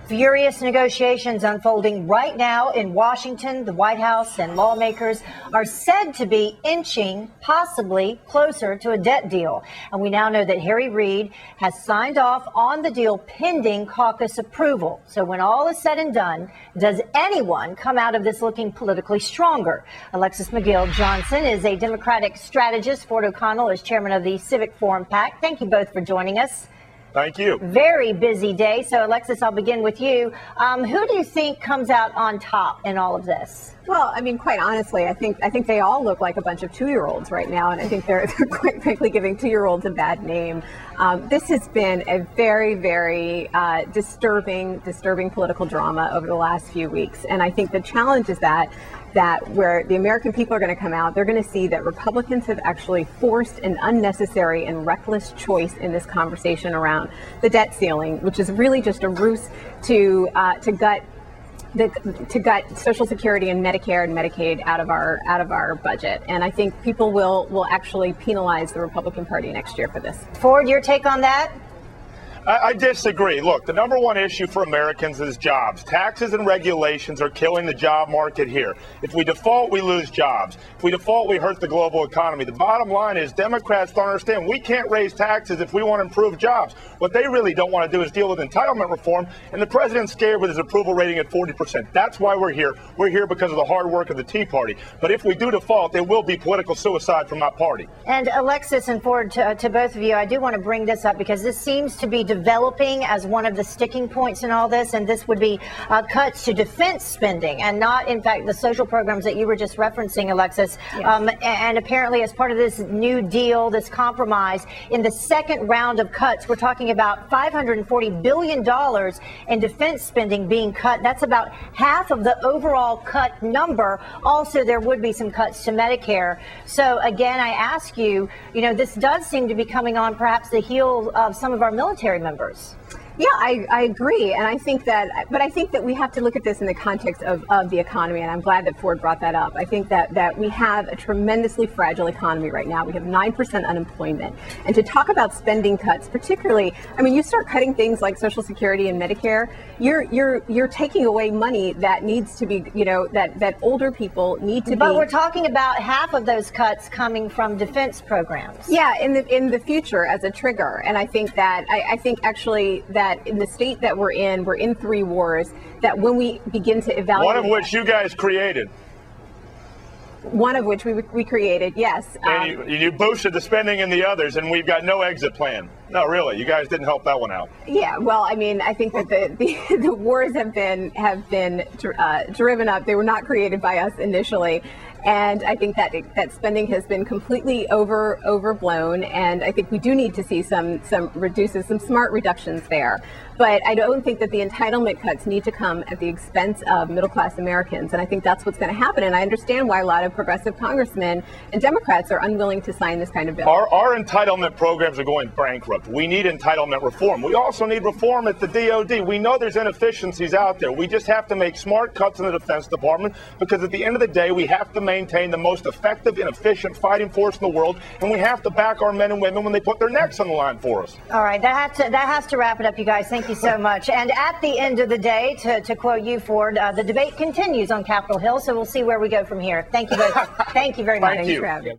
Furious negotiations unfolding right now in Washington. The White House and lawmakers are said to be inching possibly closer to a debt deal. And we now know that Harry Reid has signed off on the deal pending caucus approval. So when all is said and done, does anyone come out of this looking politically stronger? Alexis McGill Johnson is a Democratic strategist. Ford O'Connell is chairman of the Civic Forum PAC. Thank you both for joining us. Thank you. Very busy day. So, Alexis, I'll begin with you. Who do you think comes out on top in all of this? Well, I mean, quite honestly, I think they all look like a bunch of 2-year-olds right now, and I think they're quite frankly giving 2-year-olds a bad name. This has been a very, very disturbing political drama over the last few weeks, and I think the challenge is that where the American people are going to come out, they're going to see that Republicans have actually forced an unnecessary and reckless choice in this conversation around the debt ceiling, which is really just a ruse to gut Social Security and Medicare and Medicaid out of our budget. And I think people will actually penalize the Republican Party next year for this. Ford, your take on that? I disagree. Look, the number one issue for Americans is jobs. Taxes and regulations are killing the job market here. If we default, we lose jobs. If we default, we hurt the global economy. The bottom line is Democrats don't understand we can't raise taxes if we want to improve jobs. What they really don't want to do is deal with entitlement reform, and the president's scared with his approval rating at 40%. That's why we're here. We're here because of the hard work of the Tea Party. But if we do default, it will be political suicide from my party. And Alexis and Ford, to both of you, I do want to bring this up because this seems to be developing as one of the sticking points in all this, and this would be cuts to defense spending and not, in fact, the social programs that you were just referencing, Alexis. Yes. And apparently as part of this new deal, this compromise, in the second round of cuts, we're talking about $540 billion in defense spending being cut. That's about half of the overall cut number. Also, there would be some cuts to Medicare. So again, I ask you, this does seem to be coming on perhaps the heels of some of our military members. Yeah, I agree. And I think that we have to look at this in the context of the economy. And I'm glad that Ford brought that up. I think that we have a tremendously fragile economy right now. We have 9% unemployment. And to talk about spending cuts, particularly, I mean, you start cutting things like Social Security and Medicare, you're taking away money that needs to be, that older people need to be. But we're talking about half of those cuts coming from defense programs. Yeah, in the future as a trigger. And I think that, I think actually that in the state that we're in 3 wars, that when we begin to evaluate, one of which you guys created. One of which we created, yes. And you boosted the spending in the others, and we've got no exit plan. No, really, you guys didn't help that one out. Yeah, well, I mean, I think that the wars have been driven up. They were not created by us initially. And I think that spending has been completely overblown, and I think we do need to see some smart reductions there. But I don't think that the entitlement cuts need to come at the expense of middle-class Americans, and I think that's what's going to happen. And I understand why a lot of progressive congressmen and Democrats are unwilling to sign this kind of bill. Our entitlement programs are going bankrupt. We need entitlement reform. We also need reform at the DOD. We know there's inefficiencies out there. We just have to make smart cuts in the Defense Department, because at the end of the day, we have to maintain the most effective and efficient fighting force in the world, and we have to back our men and women when they put their necks on the line for us. All right, that has to wrap it up, you guys. Thank you so much. And at the end of the day, to quote you, Ford, the debate continues on Capitol Hill, so we'll see where we go from here. Thank you both. Thank you very much. Thank you.